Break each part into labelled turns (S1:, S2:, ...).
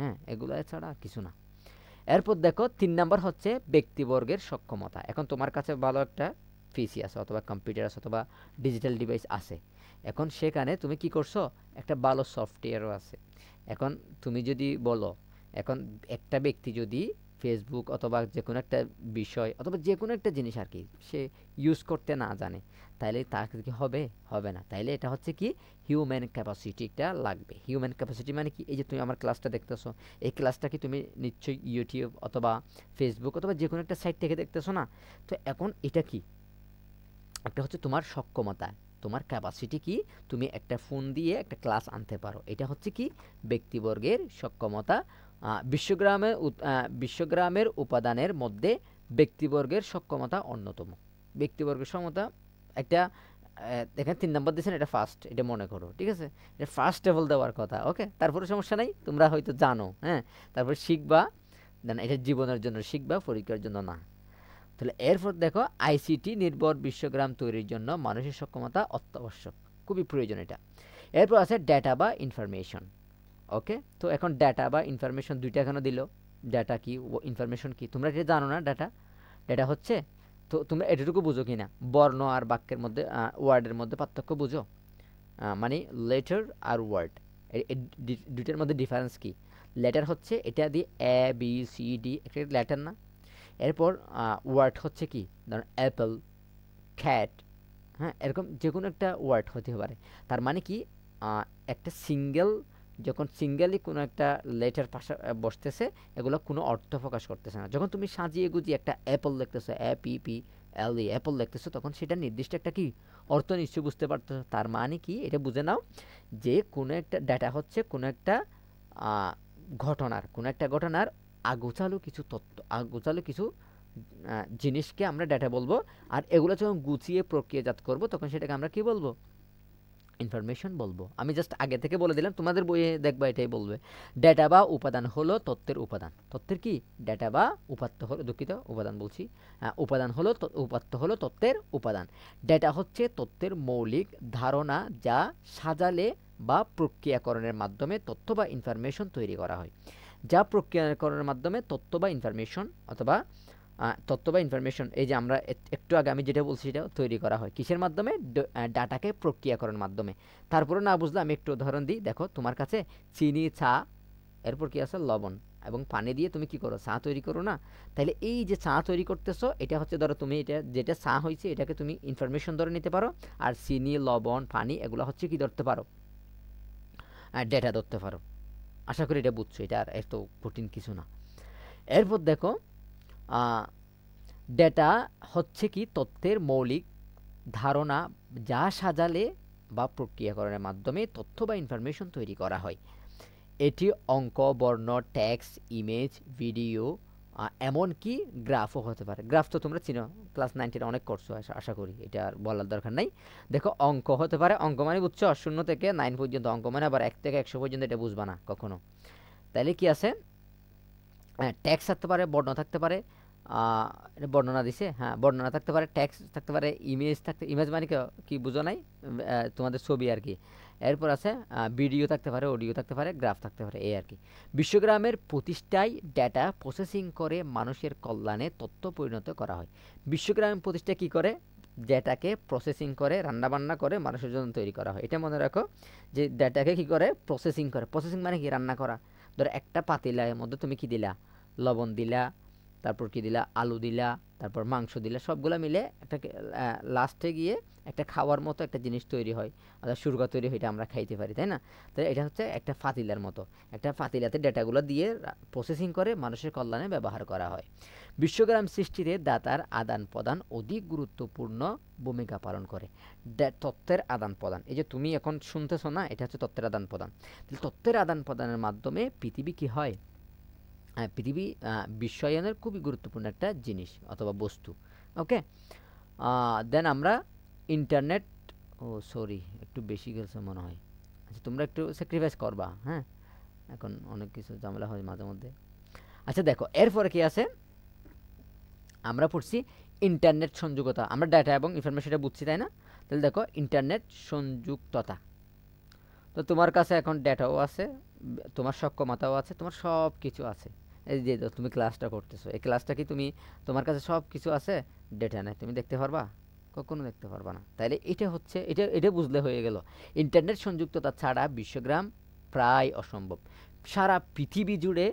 S1: হ্যাঁ, এগুলো ছাড়া কিছু না। এরপর দেখো ৩ নাম্বার হচ্ছে ব্যক্তিবর্গের সক্ষমতা। এখন তোমার কাছে ভালো একটা পিসি আছে অথবা কম্পিউটার আছে অথবা ডিজিটাল ডিভাইস আছে। এখন সেখানে তুমি কি করছো? একটা ভালো সফটওয়্যারও আছে। এখন তুমি যদি বলো, এখন একটা ব্যক্তি যদি ফেসবুক অথবা যেকোনো একটা বিষয় অথবা যেকোনো একটা জিনিস আর কি সে ইউজ করতে না জানে, তাইলে তার কি হবে? হবে না। তাইলে এটা হচ্ছে কি হিউম্যান ক্যাপাসিটিটা লাগবে। হিউম্যান ক্যাপাসিটি মানে কি? এই যে তুমি আমার ক্লাসটা দেখতেছো, এই ক্লাসটা কি তুমি নিশ্চয়ই ইউটিউব অথবা ফেসবুক অথবা যে কোনো একটা সাইট থেকে দেখতেছো না? তো এখন এটা কি? একটা হচ্ছে তোমার সক্ষমতা, তোমার ক্যাপাসিটি কি? তুমি একটা ফোন দিয়ে একটা ক্লাস আনতে পারো। এটা হচ্ছে কি? ব্যক্তিবর্গের সক্ষমতা। বিশ্বগ্রামের উপাদানের মধ্যে ব্যক্তিবর্গের সক্ষমতা অন্যতম। ব্যক্তিবর্গের সক্ষমতা একটা এখানে ৩ নাম্বার দিয়েছেন, এটা ফার্স্ট, এটা মনে করো, ঠিক আছে? এটা ফার্স্ট লেভেল দেওয়ার কথা, ওকে? তারপরে সমস্যা নাই, তোমরা হয়তো জানো, হ্যাঁ? তারপরে শিখবা, দেন এটা জীবনের জন্য শিখবা, পরীক্ষার জন্য না। তাহলে এরপর দেখো আইসিটি নির্ভর বিশ্বগ্রাম তৈরির জন্য মানুষের সক্ষমতা অত্যাবশ্যক, খুবই প্রয়োজন এটা। এরপর আছে ডেটা বা ইনফরমেশন, ওকে? তো এখন ডেটা বা ইনফরমেশন দুইটা এখানে দিল। ডেটা কি ও ইনফরমেশন কি? তোমরা এটা জানো না? ডেটা ডেটা হচ্ছে, তো তোমরা এটুকু বুঝো কি না বর্ণ আর বাক্যের মধ্যে ওয়ার্ডের মধ্যে পার্থক্য বুঝো? মানে লেটার আর ওয়ার্ড, দুইটার মধ্যে ডিফারেন্স কি? লেটার হচ্ছে এটা দিয়ে এ বি সি ডি, একটা লেটার না? এরপর ওয়ার্ড হচ্ছে কি? ধরুন অ্যাপল, ক্যাট, হ্যাঁ, এরকম যে কোনো একটা ওয়ার্ড হতে পারে। তার মানে কি একটা সিঙ্গেল, যখন সিঙ্গেলি কোনো একটা লেটার পাশে বসতেছে, এগুলো কোনো অর্থ প্রকাশ করতেছে না। যখন তুমি সাজিয়ে গুজিয়ে একটা অ্যাপল লিখতেছো, APPLE অ্যাপল লিখতেছো, তখন সেটা নির্দিষ্ট একটা কি অর্থ নিশ্চয়ই বুঝতে পারতেছো। তার মানে কি? এটা বুঝে নাও যে কোনো একটা ডেটা হচ্ছে কোনো একটা ঘটনার আগোছালো কিছু তথ্য, আগোছালো কিছু জিনিসকে আমরা ডেটা বলবো। আর এগুলো যখন গুছিয়ে প্রক্রিয়াজাত করব, তখন সেটাকে আমরা কি বলবো? ইনফরমেশন বলবো। আমি জাস্ট আগে থেকে বলে দিলাম, তোমাদের বইয়ে দেখবা এটাই বলবে। ডেটা বা উপাদান হলো তথ্যের উপাদান। তথ্যের কি? ডেটা বা উপাত্ত হলো, দুঃখিত উপাদান বলছি, উপাদান হলো উপাত্ত হলো তথ্যের উপাদান। ডেটা হচ্ছে তথ্যের মৌলিক ধারণা, যা সাজালে বা প্রক্রিয়াকরণের মাধ্যমে তথ্য বা ইনফরমেশন তৈরি করা হয়। যা প্রক্রিয়াকরণের মাধ্যমে তথ্য বা ইনফরমেশন অথবা তথ্য বা ইনফরমেশন, এই যে আমরা একটু আগে আমি যেটা বলছি সেটা তৈরি করা হয় কিসের মাধ্যমে? ডাটাকে প্রক্রিয়াকরণের মাধ্যমে। তারপরে না বুঝলে আমি একটু উদাহরণ দিই। দেখো তোমার কাছে চিনি, চা, এরপর কি আছে? লবণ এবং পানি দিয়ে তুমি কি করো? চা তৈরি করো না? তাহলে এই যে চা তৈরি করতেছো, এটা হচ্ছে ধরো তুমি এটা যেটা চা হয়েছে এটাকে তুমি ইনফরমেশন ধরে নিতে পারো। আর চিনি, লবণ, পানি এগুলো হচ্ছে কি ধরতে পারো? ডেটা ধরতে পারো। আশা করি এটা বুঝছো, এটা আর এত কঠিন কিছু না। এরপর দেখো ডেটা হচ্ছে কি? তথ্যের মৌলিক ধারণা, যা সাজালে বা প্রক্রিয়াকরণের মাধ্যমে তথ্য বা ইনফরমেশন তৈরি করা হয়। এটি অঙ্ক, বর্ণ, টেক্সট, ইমেজ, ভিডিও, এমনকি গ্রাফও হতে পারে। গ্রাফ তো তোমরা চিনো, ক্লাস 9 অনেক করছো, আশা করি এটা আর বলার দরকার নাই। দেখো অঙ্ক হতে পারে, অঙ্ক মানে বুঝছো 0 থেকে 9 পর্যন্ত অঙ্ক, মানে আবার 1 থেকে 100 পর্যন্ত এটা বুঝবা না কখনো। তাইলে কি আছে? টেক্সট থাকতে পারে, বর্ণ থাকতে পারে, এটা বর্ণনা দিছে, হ্যাঁ বর্ণনা থাকতে পারে, টেক্সট থাকতে পারে, ইমেজ মানে কি বুঝো নাই? তোমাদের ছবি আর কি। এরপর আছে ভিডিও থাকতে পারে, অডিও থাকতে পারে, গ্রাফ থাকতে পারে, এই আর কি। বিশ্বগ্রামের প্রতিষ্ঠায় ডেটা প্রসেসিং করে মানুষের কল্যাণে তথ্য পরিণত করা হয়। বিশ্বগ্রামের প্রতিষ্ঠা কি করে? ডেটাকে প্রসেসিং করে, রান্নাবান্না করে মানুষের জন্য তৈরি করা হয়। এটা মনে রাখো যে ডেটাকে কি করে? প্রসেসিং করে। প্রসেসিং মানে কি? রান্না করা। ধরো একটা পাতিলার মধ্যে তুমি কি দিলা? লবণ দিলা, তারপর কি দিলা? আলু দিলা, তারপর মাংস দিলা, সবগুলা মিলে একটা লাস্টে গিয়ে একটা খাওয়ার মতো একটা জিনিস তৈরি হয়, অর্থাৎ সুরকা তৈরি হয়, এটা আমরা খাইতে পারি, তাই না? তো এটা হচ্ছে একটা পাতিলার মতো, একটা পাতিলাতে ডেটাগুলো দিয়ে প্রসেসিং করে মানুষের কল্যাণে ব্যবহার করা হয়। বিশ্বগ্রাম সৃষ্টিতে ডাটার আদান প্রদান অধিক গুরুত্বপূর্ণ ভূমিকা পালন করে। তথ্যের আদান প্রদান, এই যে তুমি এখন শুনতেছো না, এটা হচ্ছে তথ্যের আদান প্রদান। তথ্যের আদান প্রদানের মাধ্যমে পৃথিবী কি হয়? পৃথিবী বিশ্বায়নের খুবই গুরুত্বপূর্ণ একটা জিনিস অথবা বস্তু, ওকে? দেন আমরা ইন্টারনেট, ও সরি একটু বেশি গেছে মনে হয়। আচ্ছা তোমরা একটু স্যাক্রিফাইস করবা, হ্যাঁ? এখন অনেক কিছু ঝামেলা হয় মাঝে মধ্যে। আচ্ছা দেখো এরপরে কি আছে? আমরা পড়ছি ইন্টারনেট সংযোগতা, আমরা ডাটা এবং ইনফরমেশনটা বুঝছি, তাই না? তাহলে দেখো ইন্টারনেট সংযুক্ততা, তো তোমার কাছে এখন ডেটাও আছে, তোমার সক্ষমতাও আছে, তোমার সব কিছু আছে। এই যে তুমি ক্লাসটা করতেছো, এই ক্লাসটা কি তুমি, তোমার কাছে সব কিছু আছে, ডেটা নেই, তুমি দেখতে পারবা? কখনো দেখতে পারবা না। তাইলে এটা হচ্ছে, এটা এটা বুঝলে হয়ে গেল ইন্টারনেট সংযুক্ততা ছাড়া বিশ্বগ্রাম প্রায় অসম্ভব। সারা পৃথিবী জুড়ে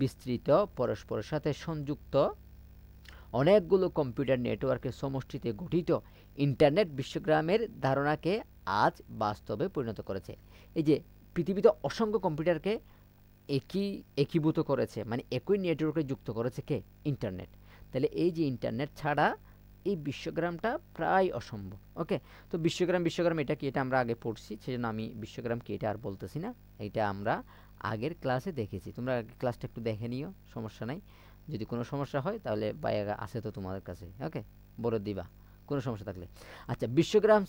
S1: বিস্তৃত পরস্পরের সাথে সংযুক্ত অনেকগুলো কম্পিউটার নেটওয়ার্কের সমষ্টিতে গঠিত ইন্টারনেট বিশ্বগ্রামের ধারণাকে আজ বাস্তবে পরিণত করেছে। এই যে পৃথিবীতে অসংখ্য কম্পিউটারকে একীভূত করেছে, মানে একই নেটওয়ার্কে যুক্ত করেছে কে? ইন্টারনেট। তাহলে এই যে ইন্টারনেট ছাড়া এই বিশ্বগ্রামটা প্রায় অসম্ভব। ওকে, তো বিশ্বগ্রাম বিশ্বগ্রাম এটা কি, এটা আমরা আগে পড়ছি, সেজন্য আমি বিশ্বগ্রাম কি এটা আর বলতেছি না। এটা আমরা আগের ক্লাসে দেখেছি, তোমরা আগের ক্লাসটা একটু দেখে নিও, সমস্যা নাই। যদি কোনো সমস্যা হয় তাহলে আছে তো তোমাদের কাছে, ওকে, বলে দিবা কোনো সমস্যা থাকলে। আচ্ছা, বিশ্বগ্রাম